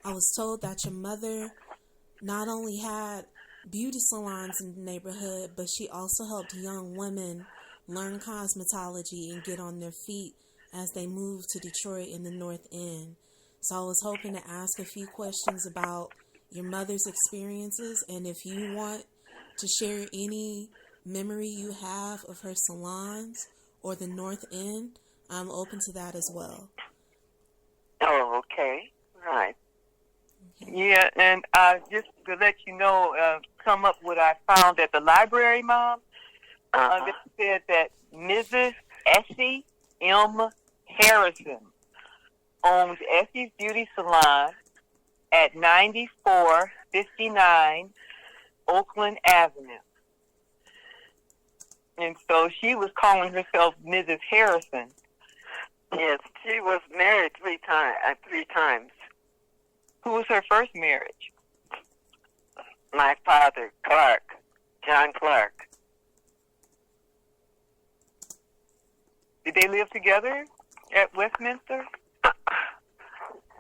I was told that your mother not only had beauty salons in the neighborhood, but she also helped young women learn cosmetology and get on their feet as they moved to Detroit in the North End. So I was hoping to ask a few questions about your mother's experiences, and if you want to share any memory you have of her salons or the North End, I'm open to that as well. Oh, okay. Right. Okay. Yeah, and just to let you know, come up what I found at the library, Mom. They said that Mrs. Essie M. Harrison owns Essie's Beauty Salon at 9459 Oakland Avenue. And so she was calling herself Mrs. Harrison. Yes, she was married three times. Who was her first marriage? My father, John Clark. Did they live together at Westminster?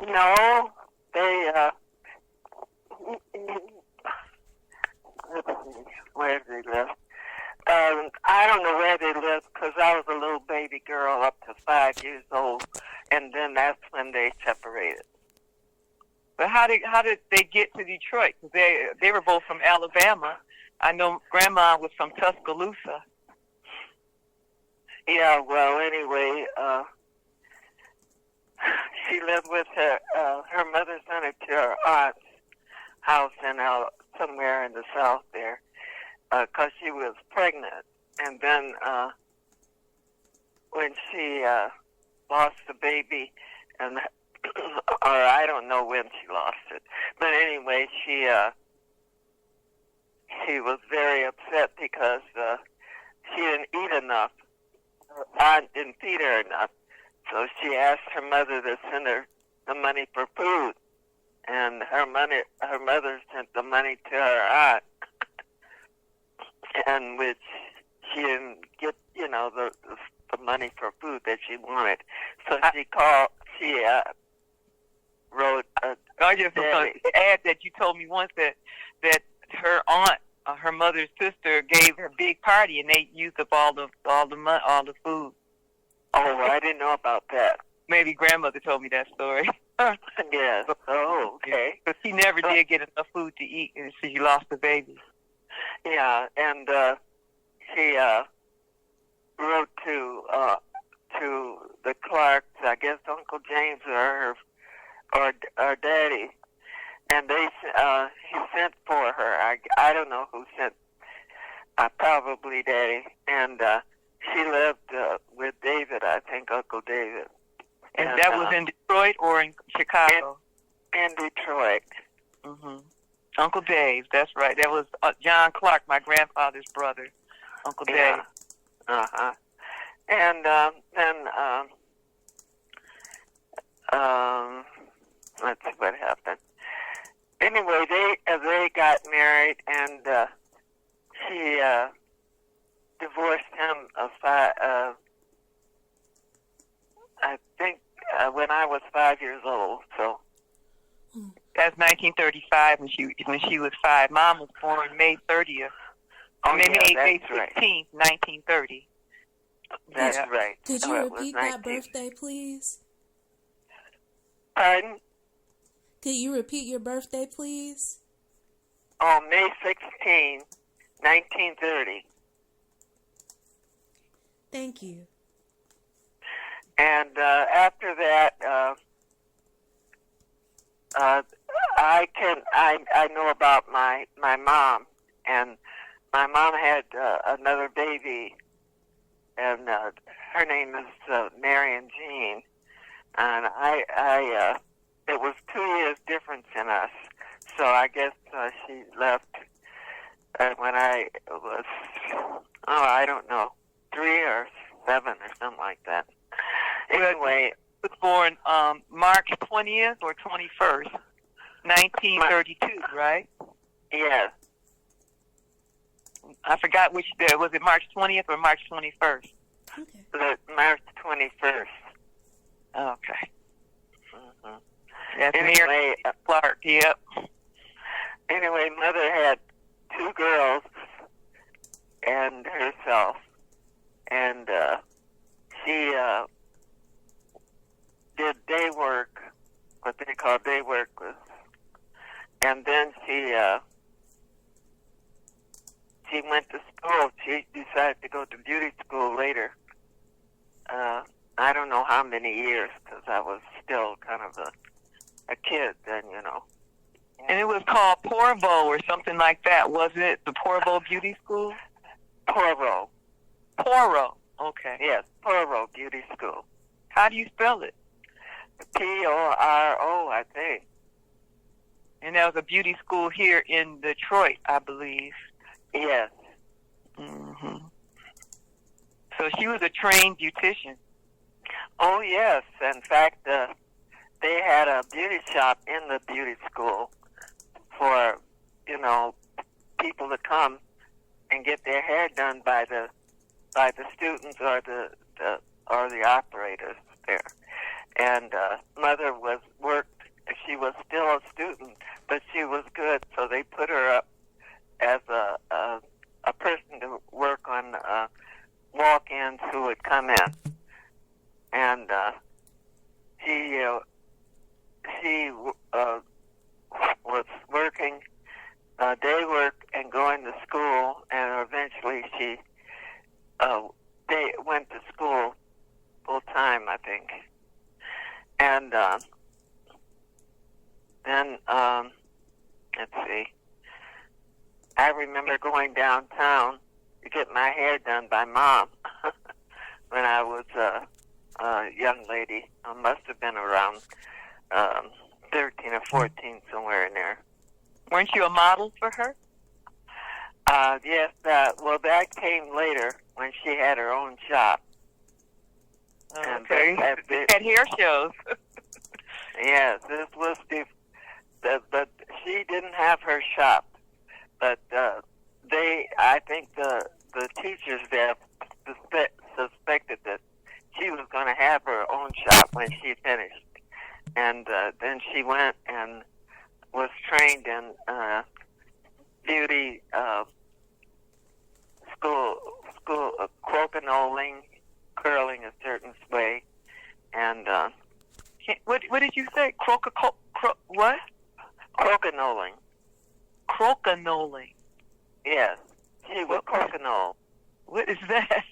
No, they, where did they live? I don't know where they lived because I was a little baby girl up to 5 years old, and then that's when they separated. But how did they get to Detroit? 'Cause they were both from Alabama. I know Grandma was from Tuscaloosa. Yeah, well, anyway, she lived with her mother sent her to her aunt's house in somewhere in the South there, because she was pregnant. And then when she lost the baby, and or I don't know when she lost it, but anyway, she was very upset because she didn't eat enough. Her aunt didn't feed her enough, so she asked her mother to send her the money for food, and her mother sent the money to her aunt, and which she didn't get, the money for food that she wanted. So she wrote I just want to add that you told me once that her aunt, her mother's sister, gave her big party and they used up all the food. Oh, I didn't know about that. Maybe Grandmother told me that story. Yes. Oh, okay. But she never did get enough food to eat, and she lost the baby. Yeah, and she wrote to the Clarks, I guess Uncle James or Daddy, and he sent for her. I don't know who sent. Probably Daddy, and she lived with David, I think Uncle David. And that was in Detroit or in Chicago? In Detroit. Mm-hmm. Uncle Dave, that's right. That was John Clark, my grandfather's brother, Uncle Dave. Yeah. Uh-huh. And then, let's see what happened. Anyway, they got married, and she divorced him I think when I was 5 years old. So that's 1935 when she was 5. Mom was born May 30th. May 16th, 1930. That's right. Could you repeat that birthday, please? Pardon? Could you repeat your birthday, please? Oh, May 16, 1930. Thank you. And after that, I know about my mom, and my mom had another baby, and her name is Marion Jean, and it was 2 years difference in us, so I guess she left when I was, I don't know, 3 or 7 or something like that. Anyway, was born March 20th or 21st, 1932, right? Yeah. I forgot which day. Was it March 20th or March 21st? Okay. March 21st. Okay. Mm-hmm. That's Anyway, Mary Clark. Yep. anyway, Mother had 2 girls and herself, and she did day work, what they call day work, and then she went to school. She decided to go to beauty school later. I don't know how many years, because I was still kind of a kid then, you know. And it was called Porvo or something like that, wasn't it? The Porvo Beauty School? Porvo. Poro. Okay. Yes, Porvo Beauty School. How do you spell it? Poro, I think. And that was a beauty school here in Detroit, I believe. Yes. Hmm. So she was a trained beautician. Oh, yes. In fact, they had a beauty shop in the beauty school for, you know, people to come and get their hair done by the students or the operators there. And Mother she was still a student, but she was good, so they put her up as a person to work on walk-ins who would come in. And she was working day work and going to school, and eventually she went to school full time, I think. And then let's see. I remember going downtown to get my hair done by Mom when I was a young lady. I must have been around 13 or 14, somewhere in there. Weren't you a model for her? Yes, well, that came later when she had her own shop. Okay. At hair shows. Yes, this was but she didn't have her shop. But I think the teachers there suspected that she was going to have her own shop when she finished. And then she went and was trained in beauty school crokinole, curling a certain way, and what did you say? What? Crokinole. Crokinole. Yes, she was crokinole. What is that?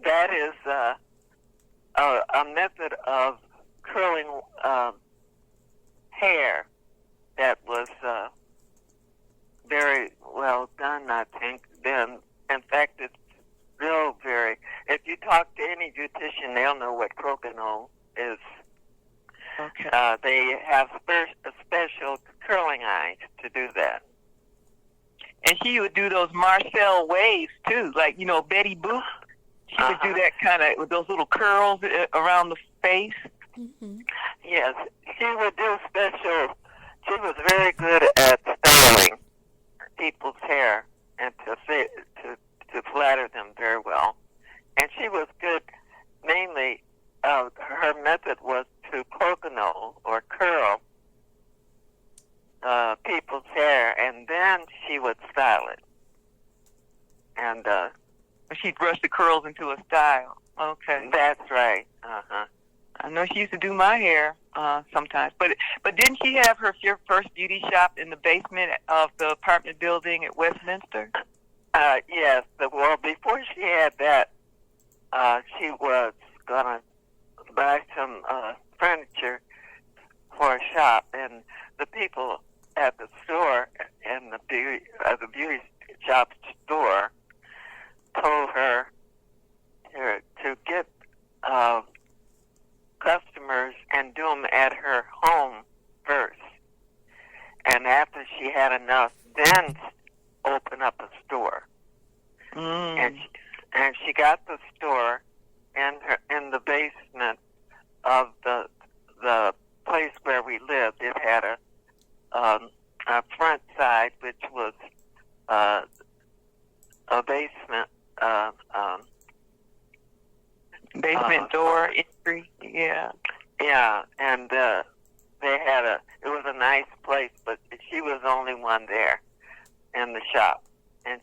That is a method of curling hair that was very well done, I think, then. In fact, it's real very... If you talk to any beautician, they'll know what crokinole is. Okay. They have special curling irons to do that. And she would do those Marcel waves, too. Like, you know, Betty Boop. She would do that kind of, with those little curls around the face. Mm-hmm. Yes, she would do special... She was very good at styling people's hair and to flatter them very well. And she was good, mainly, her method was to crokinole or curl people's hair, and then she would style it. And she'd brush the curls into a style. Okay. That's right. Uh-huh. I know she used to do my hair sometimes. But didn't she have her first beauty shop in the basement of the apartment building at Westminster? Yes. Well, before she had that, she was going to buy some furniture for a shop, and the people at the store and the beauty shop store told her to get customers and do them at her home first, and after she had enough, then open up a store. And she got the store in the basement of the place where we lived. It had a front side which was a basement basement door entry. Yeah. Yeah, and they had place, but she was the only one there in the shop. And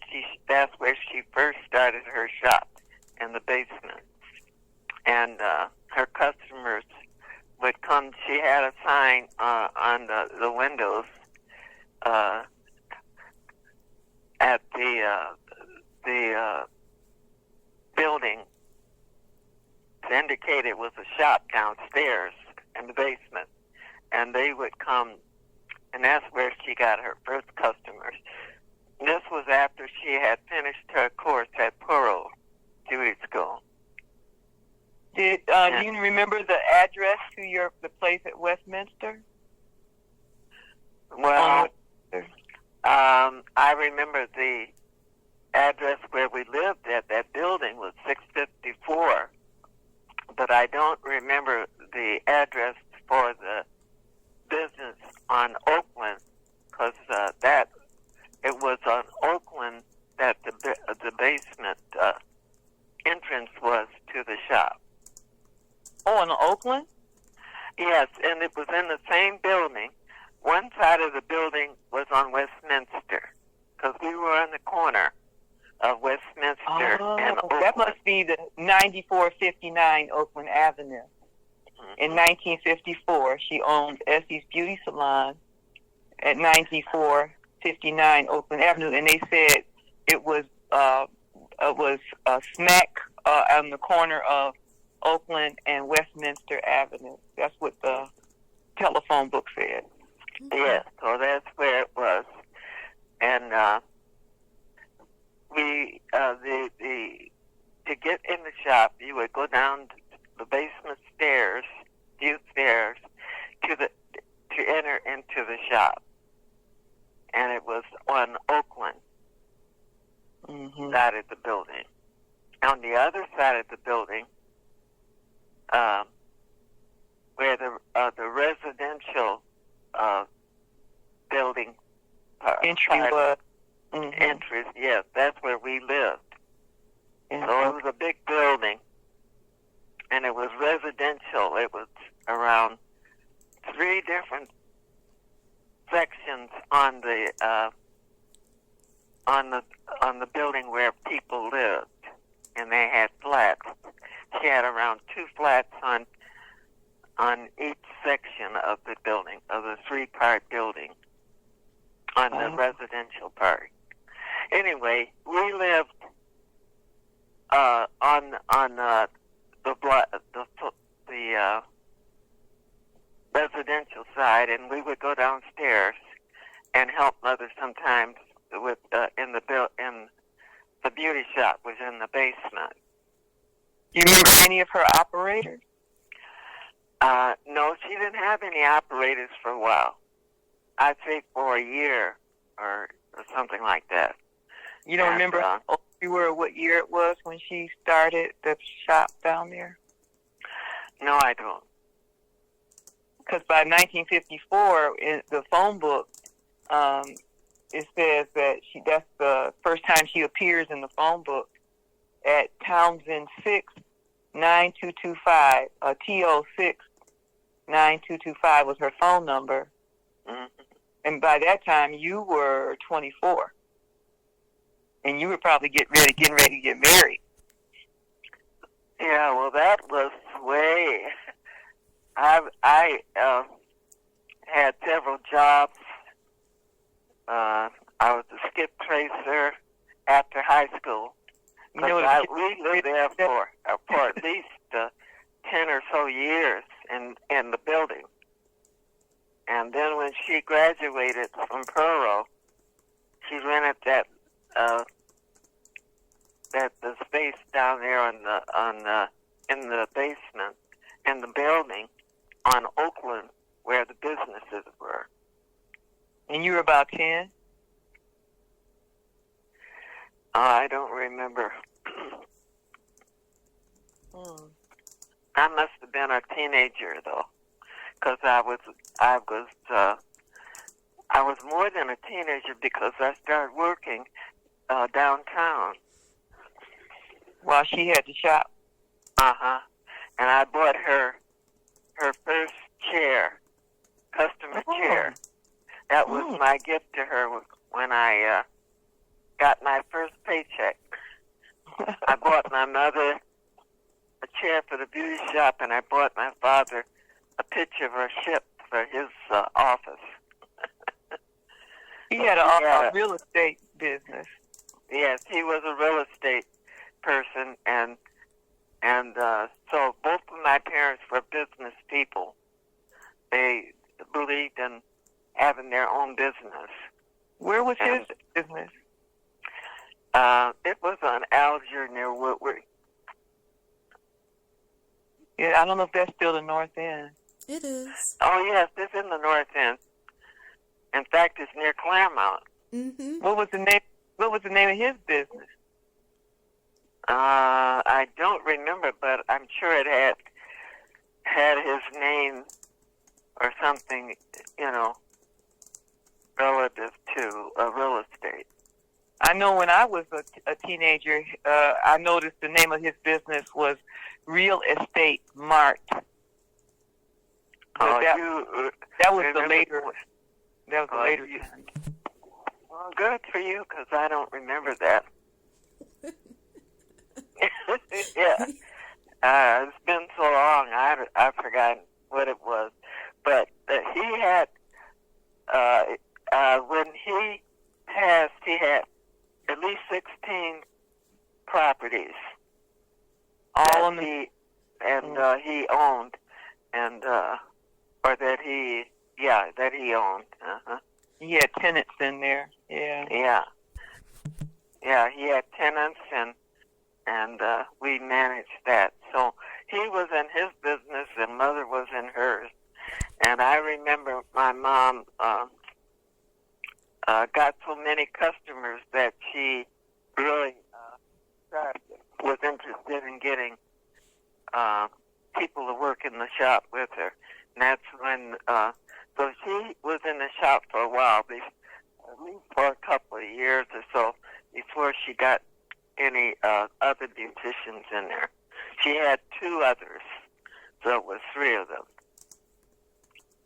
that's where she first started her shop, in the basement. And her customers would come. She had a sign on the windows at the building to indicate it was a shop downstairs in the basement. And they would come, and that's where she got her first customers. This was after she had finished her course at Pearl Beauty School. Do you remember the address to the place at Westminster? Well, I remember the address where we lived at that building was 654, but I don't remember the address for the business on Oakland, because it was on Oakland that the basement entrance was to the shop. Oh, in Oakland? Yes, and it was in the same building. One side of the building was on Westminster, because we were on the corner of Westminster and Oakland. That must be the 9459 Oakland Avenue. In 1954, she owned Essie's Beauty Salon at 9459 Oakland Avenue, and they said it was smack on the corner of Oakland and Westminster Avenue. That's what the telephone book said. Yes, so that's where it was. And to get in the shop, you would go down the basement stairs, few stairs, to enter into the shop. And it was on Oakland side of the building. On the other side of the building, where the residential building entry was. Entry, yes, that's where we lived. So it was a big building, and it was residential. It was around 3 different sections on the building where people lived, and they had flats. She had around 2 flats on each section of the building, of the 3-part building, on the residential part. Anyway, we lived on the residential side, and we would go downstairs and help Mother sometimes with in the beauty shop was in the basement. Do you remember any of her operators? No, she didn't have any operators for a while. I'd say for a year or something like that. You don't remember how old you were, what year it was when she started the shop down there? No, I don't. Because by 1954, in the phone book, it says that that's the first time she appears in the phone book at Townsend 69225. TO6 9225 was her phone number. Mm-hmm. And by that time, you were 24. And you were probably getting ready to get married. Yeah, well, that was way... I had several jobs. I was a skip tracer after high school. We lived there for at least 10 or so years in the building. And then when she graduated from Pearl, she rented the space down there in the basement in the building on Oakland where the businesses were. And you were about 10? I don't remember. I must have been a teenager though, because I was more than a teenager because I started working downtown while she had the shop. And I bought her first chair, customer chair, That was my gift to her when I got my first paycheck. I bought my mother a chair for the beauty shop, and I bought my father a picture of a ship for his office. He had a real estate business. Yes, he was a real estate person, and so both of my parents were business people. They believed in having their own business. Where was his business? It was on Alger near Woodward. Yeah, I don't know if that's still the North End. It is. Oh yes, it's in the North End. In fact, it's near Claremont. Mm-hmm. What was the name? What was the name of his business? I don't remember, but I'm sure it had his name or something, relative to real estate. I know when I was a teenager, I noticed the name of his business was Real Estate Mart. That was the later. That was the later time. Well, good for you, because I don't remember that. Yeah, it's been so long, I've forgotten what it was. But he had, when he passed, he had at least 16 properties. All on he owned, and or that he owned. Uh-huh. He had tenants in there. Yeah. Yeah, he had tenants, and we managed that. So he was in his business, and Mother was in hers. And I remember my mom got so many customers that she really was interested in getting people to work in the shop with her. And that's when, so she was in the shop for a while, at least for a couple of years or so, before she got any other beauticians in there. She had 2 others, so it was 3 of them.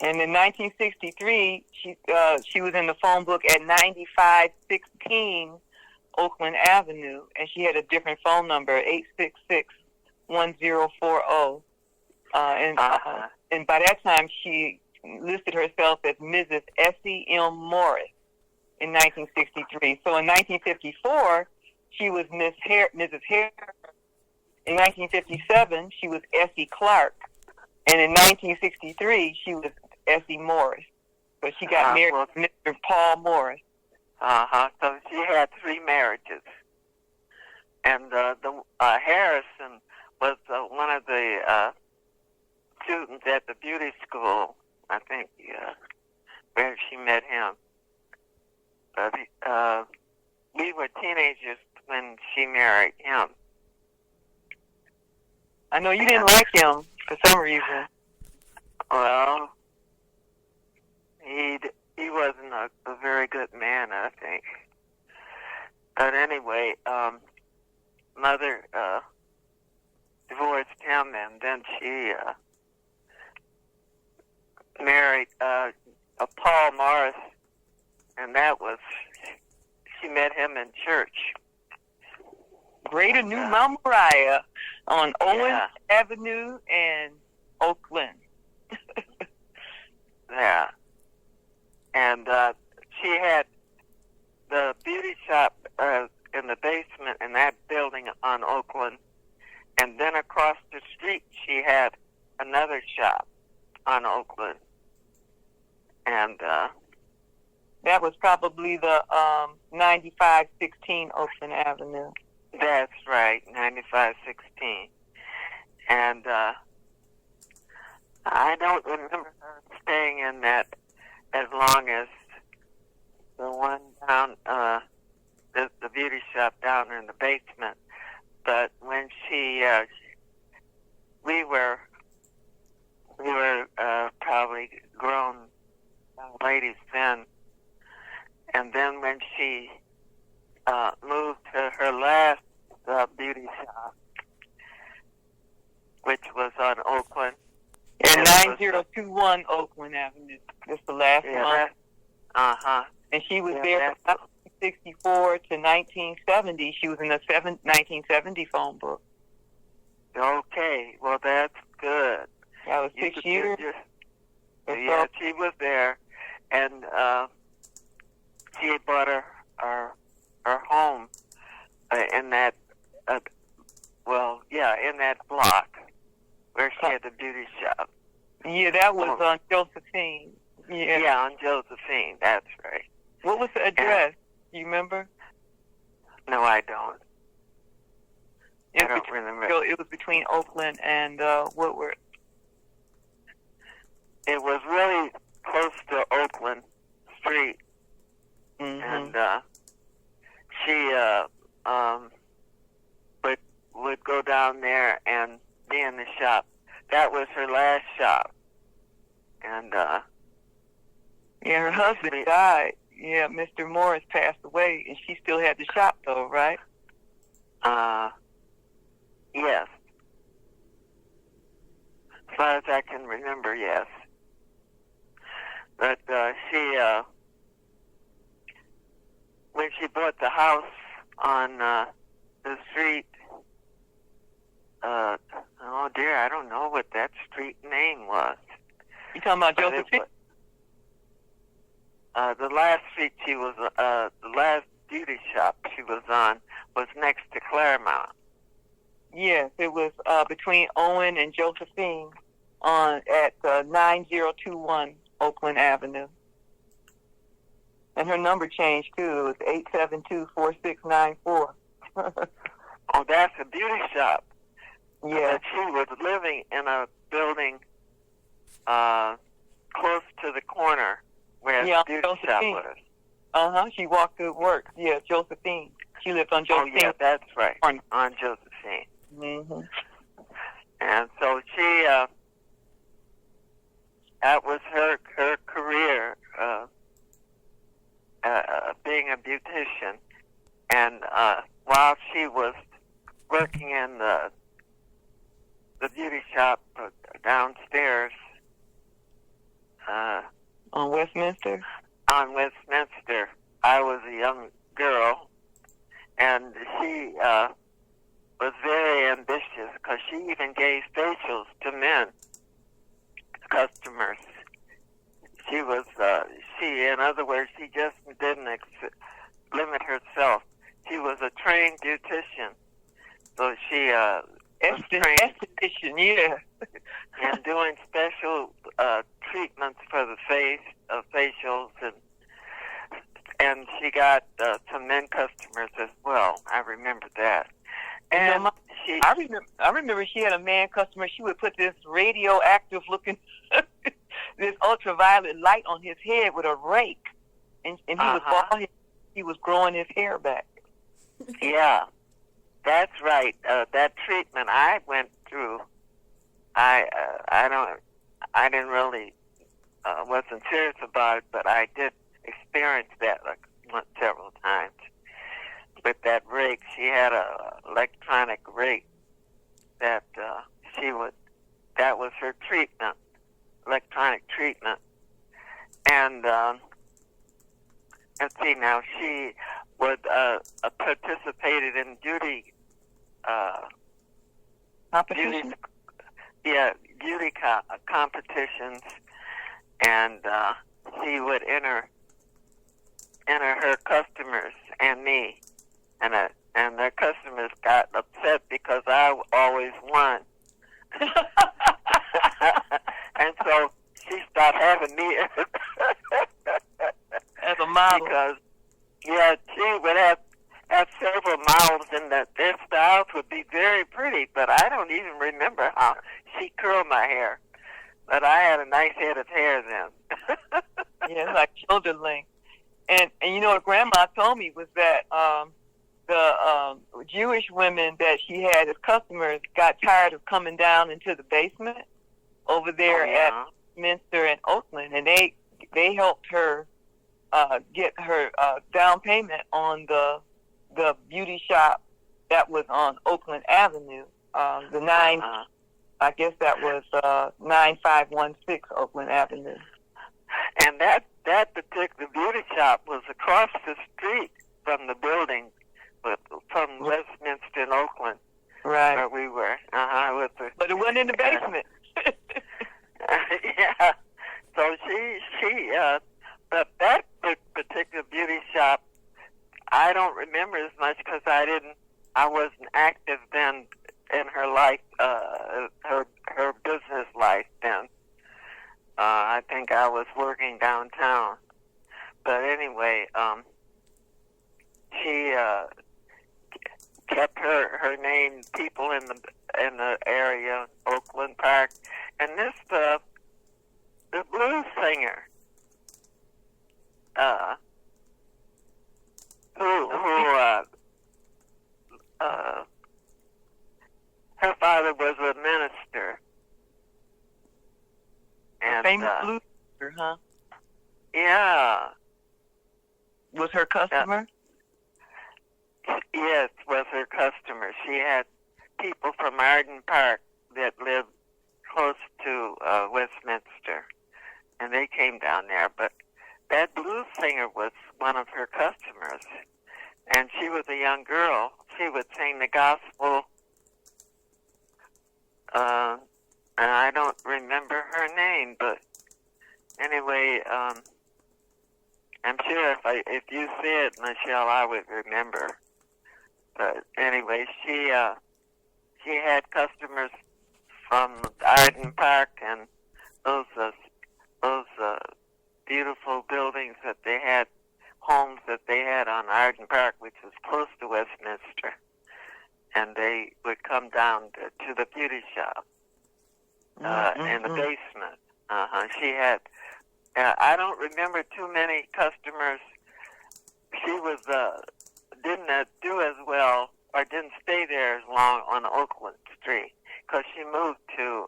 And in 1963, she was in the phone book at 9516 Oakland Avenue, and she had a different phone number, 866-1040. And by that time, she listed herself as Mrs. Essie M. Morris in 1963. So in 1954, she was Mrs. Harris. In 1957, she was Essie Clark. And in 1963, she was Essie Morris. So she got married to Mr. Paul Morris. So she had 3 marriages. And the Harrison was one of the students at the beauty school, I think, where she met him. We were teenagers when she married him. I know you didn't like him for some reason. Well, he wasn't a very good man, I think. But anyway, Mother divorced him, and then she married Paul Morris, and she met him in church. Greater New Mount Moriah on Owens Avenue in Oakland. Yeah. And she had the beauty shop in the basement in that building on Oakland. And then across the street, she had another shop on Oakland. And that was probably the 9516 Oakland Avenue. That's right, 9516. And I don't remember her staying in that as long as the one down, the beauty shop down in the basement. But when we were probably grown ladies then. And then when she moved to her last beauty shop, which was on Oakland. And 9021 Oakland Avenue. That's the last one. And she was there from 1964 to 1970. She was in the 1970 phone book. Okay, well, that's good. That was 6 years. Yeah, she was there, and she had bought her home in that, in that block where she had the beauty shop. Yeah, that was on Josephine. Yeah, on Josephine. That's right. What was the address? Do you remember? No, I don't. I don't remember. It was between Oakland and Woodward. It was really close to Oakland Street. Mm-hmm. And she would go down there and be in the shop. That was her last shop. And her husband died. Yeah, Mr. Morris passed away, and she still had the shop, though, right? Yes. As far as I can remember, yes. But she, when she bought the house on the street, oh dear, I don't know what that street name was. You talking about Josephine? The last street she was, the last beauty shop she was on was next to Claremont. Yes, it was between Owen and Josephine at 9021 Oakland Avenue. And her number changed, too. It was 872-4694. Oh, that's a beauty shop. Yeah. But she was living in a building close to the corner where the beauty shop was. She walked through work. Yeah, Josephine. She lived on Josephine. Oh, yeah, that's right. On Josephine. Mm-hmm. And so she, that was her career, being a beautician. And while she was working in the beauty shop downstairs, on Westminster? On Westminster, I was a young girl, and she was very ambitious because she even gave facials to men customers. She was, in other words, she just didn't limit herself. She was a trained beautician, so she was trained yeah, and doing special treatments for the face, facials, and she got some men customers as well. I remember that. And I remember she had a man customer. She would put this radioactive looking, this ultraviolet light on his head with a rake, and he was bald. He was growing his hair back. Yeah, that's right. That treatment I went through, I didn't really wasn't serious about it, but I did experience that several times. With that rake, she had a electronic rake that that was her treatment, electronic treatment. And let's see now, she would participated in beauty competitions. Beauty competitions, and she would enter her customers and me. And their customers got upset because I always won. And so she stopped having me as a model. Because, she would have several models, and their styles would be very pretty, but I don't even remember how she curled my hair. But I had a nice head of hair then. Yeah, like shoulder length. And what Grandma told me was that the Jewish women that she had as customers got tired of coming down into the basement over there at Minster and Oakland, and they helped her get her down payment on the beauty shop that was on Oakland Avenue, I guess that was 9516 Oakland Avenue. And that particular beauty shop was across the street from the building, from Westminster in Oakland, Right. where we were. But it wasn't in the basement. Yeah. So but that particular beauty shop, I don't remember as much because I wasn't active then in her life, her business life then. I think I was working downtown. But anyway, she kept her name, people in the area, Oakland Park, and this the blues singer, her father was a minister, and famous blues singer, huh? Yeah. Was her customer? Yes, was her customer. She had people from Arden Park that lived close to Westminster, and they came down there. But that blues singer was one of her customers, and she was a young girl. She would sing the gospel, and I don't remember her name, but anyway, I'm sure if you see it, Michelle, I would remember. But anyway, she had customers from Arden Park and those beautiful buildings that they had, homes that they had on Arden Park, which was close to Westminster, and they would come down to the beauty shop in the basement. She had. I don't remember too many customers. She was didn't do as well or didn't stay there as long on Oakland Street because she moved to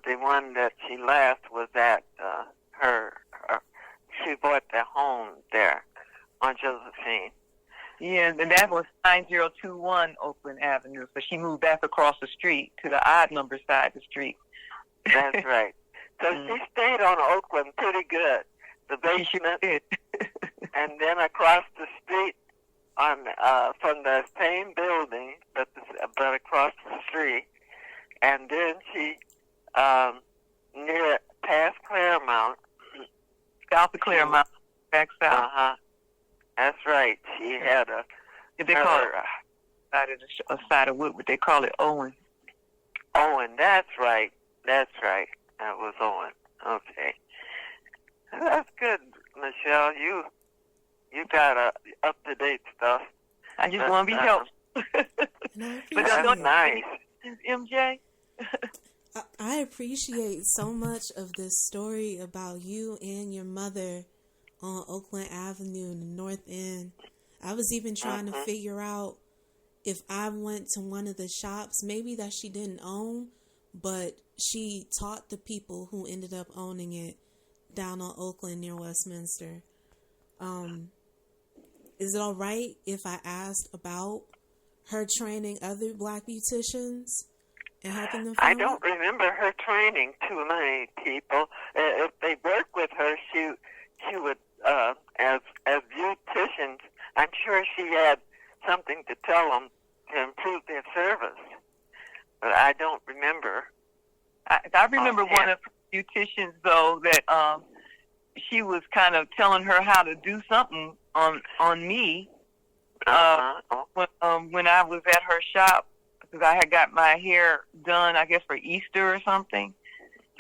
the one that she left was at she bought the home there on Josephine. Yeah, and that was 9021 Oakland Avenue. So she moved back across the street to the odd number side of the street. That's right. So she stayed on Oakland pretty good. The basement, and then across the street on from the same building, but across the street, and then she near past Claremont, south of Claremont, back south. That's right. She had they call it a side of wood, but they call it Owen. Owen, that's right. That's right. That was Owen. Okay. That's good, Michelle. You got up-to-date stuff. I just want to be helpful. But that's nice. MJ? I appreciate so much of this story about you and your mother on Oakland Avenue in the North End. I was even trying to figure out if I went to one of the shops, maybe that she didn't own, but she taught the people who ended up owning it down on Oakland near Westminster. Is it all right if I asked about her training other black beauticians and helping them? I don't remember her training too many people. If they worked with her, she would, as beauticians, I'm sure she had something to tell them to improve their service. But I don't remember. I remember one of her beauticians, though, that she was kind of telling her how to do something on me when I was at her shop, because I had got my hair done, I guess, for Easter or something.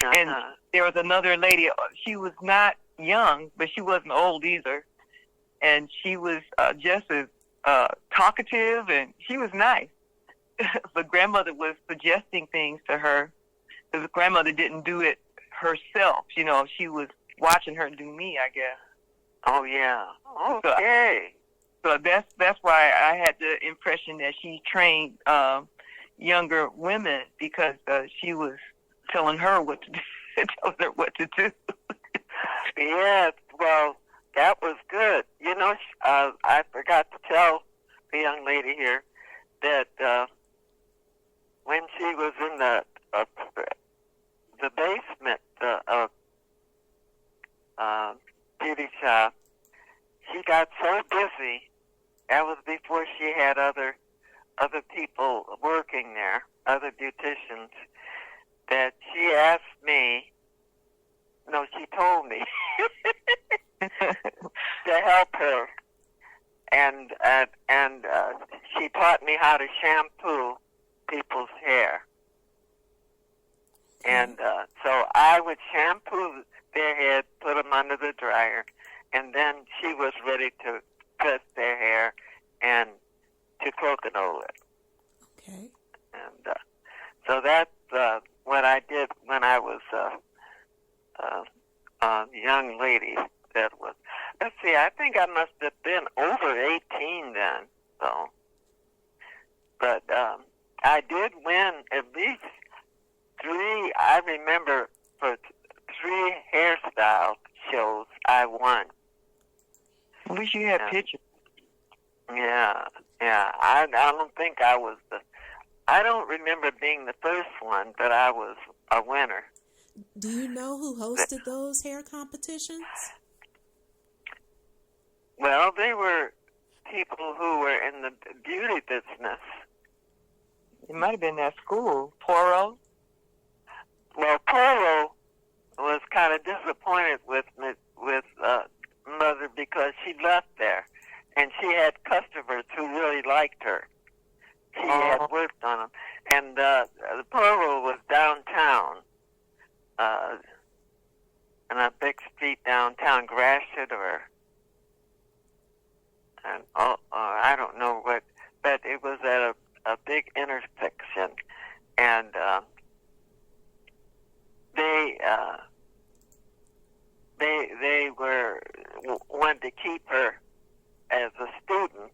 And there was another lady. She was not young, but she wasn't old either. And she was just as talkative, and she was nice. But grandmother was suggesting things to her, because grandmother didn't do it herself. You know, she was watching her do me, I guess. Oh, yeah. Okay. So that's why I had the impression that she trained younger women, because she was telling her what to do, telling her what to do. Yes, well, that was good. You know, I forgot to tell the young lady here that when she was in the basement beauty shop, she got so busy. That was before she had other people working there, other beauticians, that she asked me, no, she told me to help her. And she taught me how to shampoo people's hair. And so I would shampoo their head, put them under the dryer, and then she was ready to press their hair and to coconut it. Okay. And so that's what I did when I was a young lady. That was, let's see, I think I must have been over 18 then. So, but I did win at least 3. I remember for 3 hairstyle shows I won. At least you had pictures. Yeah. I don't think I was I don't remember being the first one, but I was a winner. Do you know who hosted those hair competitions? Well, they were people who were in the beauty business. It might have been at school. Poro? Well, Poro was kind of disappointed with Mother because she left there, and she had customers who really liked her. She had worked on them, and the Poro was downtown, in a big street downtown, Gratiot and I don't know what, but it was at a big intersection, and they were wanted to keep her as a student,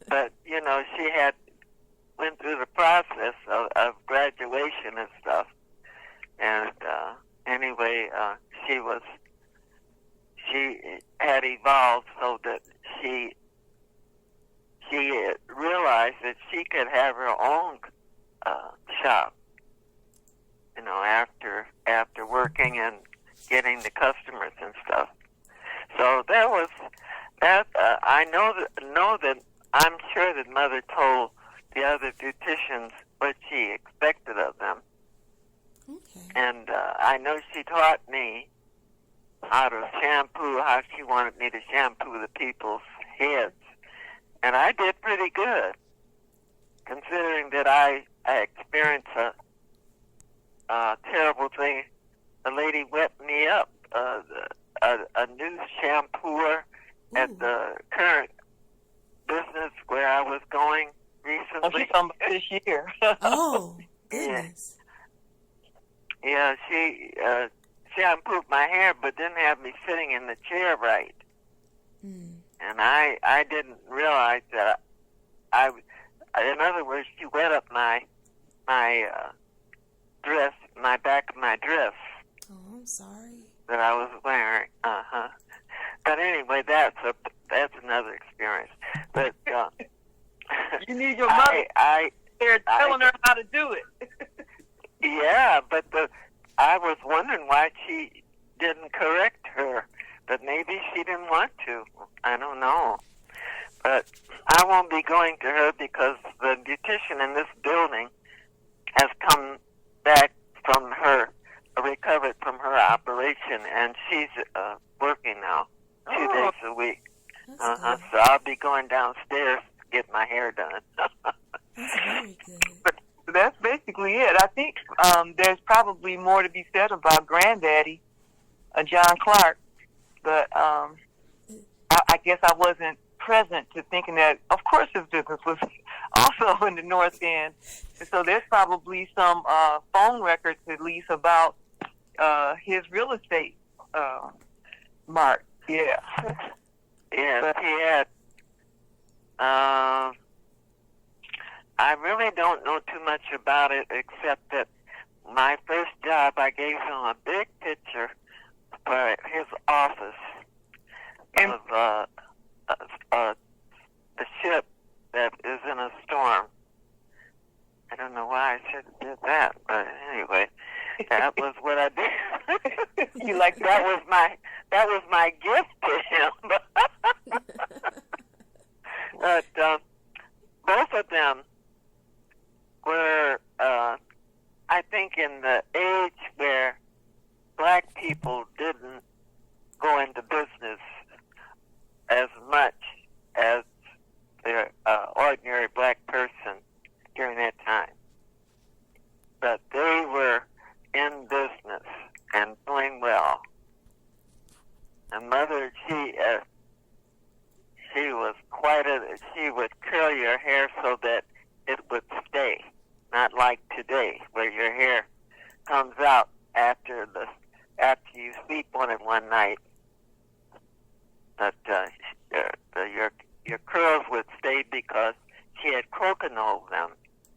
but you know she had went through the process of graduation and stuff, and anyway, she had evolved so that she realized that she could have her own shop, you know, after working and getting the customers and stuff. So that was that. I know that I'm sure that Mother told the other beauticians what she expected of them. Okay. And I know she taught me how to shampoo, how she wanted me to shampoo the people's heads. And I did pretty good, considering that I experienced a terrible thing. A lady wet me up, a new shampooer at the current business where I was going recently. Oh, she's talking about this year. Oh, goodness. Yeah, she shampooed my hair but didn't have me sitting in the chair right. Mm. And I didn't realize that in other words, she wet up my dress, my back of my dress. Oh, I'm sorry. That I was wearing. But anyway, that's another experience. But you need your mother. They're telling her how to do it. Yeah, but I was wondering why she didn't correct her. But maybe she didn't want to. I don't know. But I won't be going to her because the beautician in this building has come back from recovered from her operation, and she's working now 2 days a week. That's So I'll be going downstairs to get my hair done. That's very good. But that's basically it. I think there's probably more to be said about Granddaddy, John Clark, but I guess I wasn't present to thinking that, of course, his business was also in the North End. And so there's probably some phone records, at least, about his real estate mark. Yeah. Yeah, he had. I really don't know too much about it, except that my first job, I gave him a big picture for his office of a ship that is in a storm. I don't know why I should have did that, but anyway, that was what I did. You like that was my that was my gift to him. But both of them were, I think, in the age where black people didn't go into business as much as the ordinary black person during that time. But they were in business and doing well. And Mother, she was she would curl your hair so that it would stay, not like today, where your hair comes out after you sleep on it one night. But your curls would stay because she had crokinole them.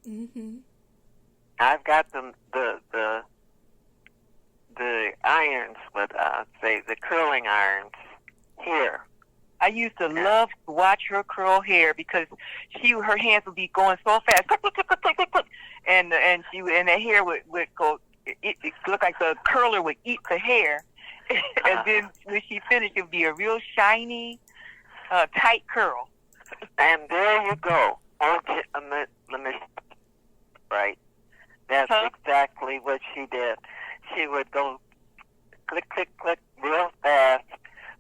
Mm-hmm. I've got the irons with say the curling irons here. I used to love to watch her curl hair because her hands would be going so fast, click, click, click, click, click, click, click, and the hair would go. It looked like the curler would eat the hair, and then when she finished, it would be a real shiny, tight curl. And there you go. Okay, let me right. That's exactly what she did. She would go click, click, click real fast,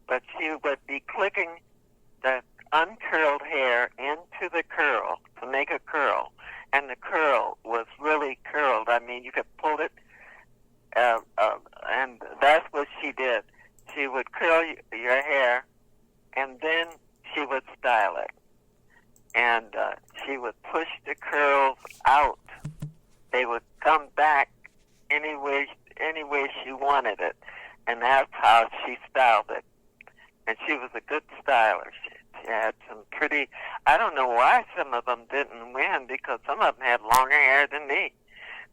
but she would be clicking the uncurled hair into the curl to make a curl. And the curl was really curled. I mean, you could pull it, and that's what she did. She would curl your hair, and then she would style it. And she would push the curls out. They would come back any way she wanted it. And that's how she styled it. And she was a good styler. She had some pretty, I don't know why some of them didn't win, because some of them had longer hair than me.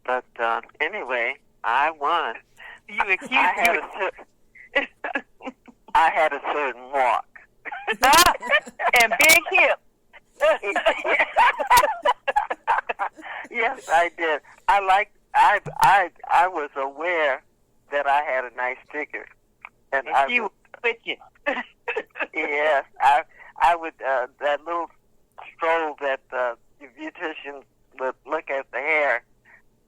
But anyway, I won. I had a certain walk. And big hips. Yes, I did. I was aware that I had a nice figure, and she was with you. Yes, I would that little stroll that the beautician would look at the hair,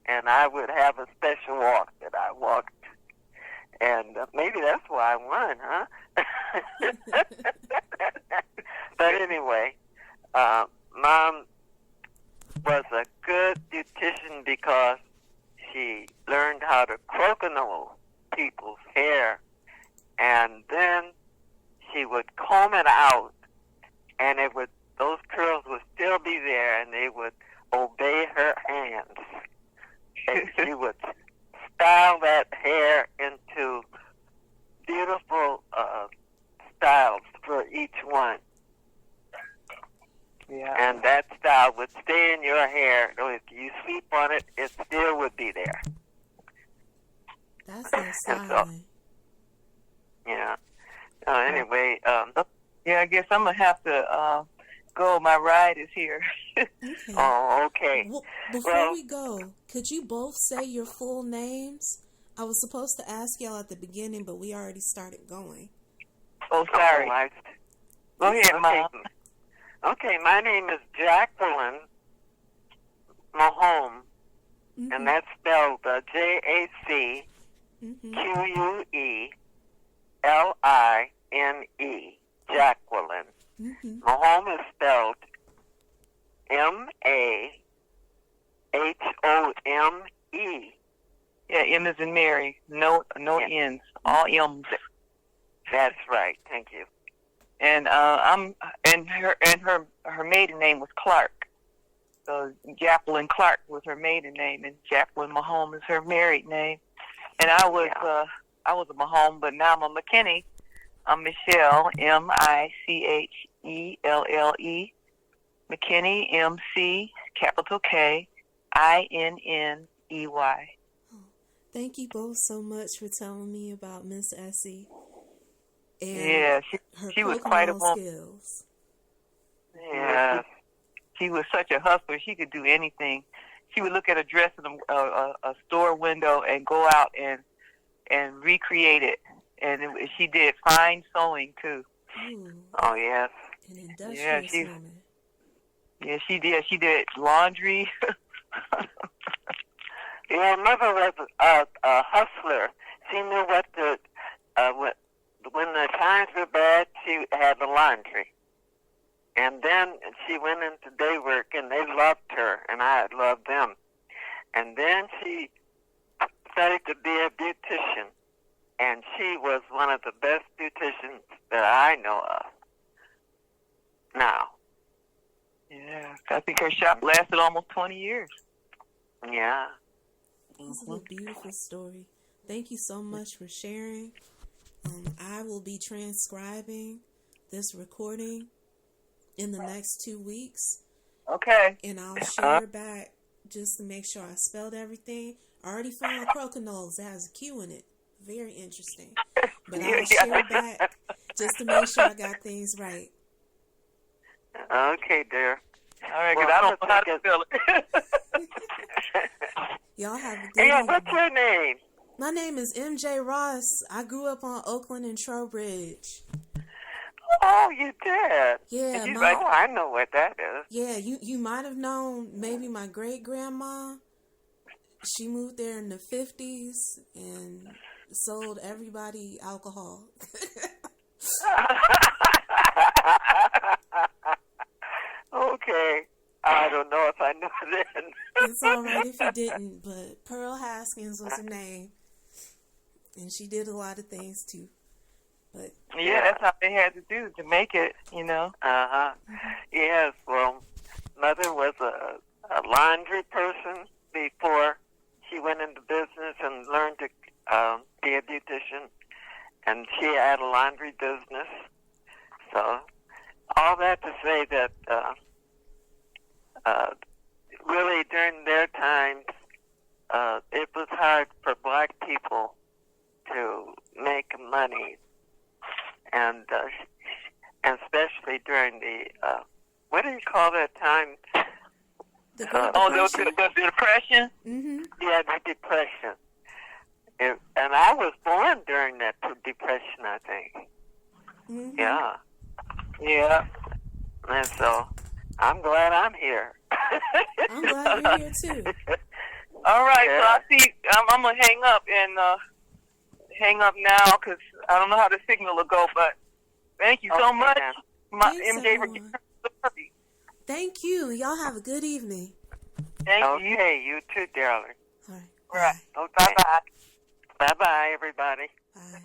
and I would have a special walk that I walked, and maybe that's why I won, huh? But anyway, Mom was a good beautician because she learned how to crokinole people's hair, and then she would comb it out, and those curls would still be there, and they would obey her hands. And she would style that hair into beautiful styles for each one. Yeah. And that style would stay in your hair. If you sleep on it, it still would be there. That's no styling. Yeah. Anyway. Yeah, I guess I'm going to have to go. My ride is here. Okay. Oh, okay. Well, before we go, could you both say your full names? I was supposed to ask y'all at the beginning, but we already started going. Oh, sorry. Go ahead, Mom. Okay, my name is Jacqueline Mahome, and that's spelled Jacqueline. Mahome is spelled Mahome. Yeah, M is in Mary. No N's. All M's. That's right. Thank you. And her maiden name was Clark. So Jacqueline Clark was her maiden name, and Jacqueline Mahome is her married name. And I was a Mahome, but now I'm a McKinney. I'm Michelle, MICHELLE. McKinney, MC, capital K, INNEY. Thank you both so much for telling me about Miss Essie. And yeah, she was quite a woman. Skills. Yeah. She was such a hustler. She could do anything. She would look at a dress in a store window and go out and recreate it and she did fine sewing too. Ooh, Oh, yes. an industrious she- woman. Yeah, she did. She did laundry. Yeah, mother was a hustler. She knew when the times were bad, she had the laundry. And then she went into day work, and they loved her, and I loved them. And then she studied to be a beautician, and she was one of the best beauticians that I know of. Now, Yeah, I think her shop lasted almost 20 years. yeah. This is a beautiful story. Thank you so much for sharing. I will be transcribing this recording in the next 2 weeks, Okay. and I'll share back just to make sure I spelled everything. I already found crokinole. That has a Q in it. Very interesting. But I'll share back just to make sure I got things right. Okay, dear. All right, because Well, I don't know how to I'm spell it. Y'all have a good Hey, evening. what's your name? My name is MJ Ross. I grew up on Oakland and Trowbridge. Oh, you did? Yeah, Did you my, Oh, I know what that is. yeah. You might have known maybe my great grandma. She moved there in the 50s and sold everybody alcohol. Okay. I don't know if I knew then. It's all right if you didn't, but Pearl Haskins was her name, and she did a lot of things too. But Yeah, that's how they had to do to make it, you know. Uh-huh. Yes, well, Mother was a laundry person before she went into business and learned to be a beautician. And she had a laundry business. So, all that to say that really during their times, it was hard for black people to make money. And especially during the, what do you call that time? the Great The Depression? Mm-hmm. Yeah, the Depression. And I was born during that Depression, I think. Mm-hmm. Yeah. Yeah. And so, I'm glad I'm here. I'm glad you're here too. All right, Yeah. so I see. I'm gonna hang up now because I don't know how the signal will go. But thank you so Okay, much, ma'am. Thanks, MJ, for everyone. giving us the story. Thank you. Y'all have a good evening. Thank you. Okay, you too, darling. All right. Right. Okay. Bye bye. Bye-bye, everybody. Bye.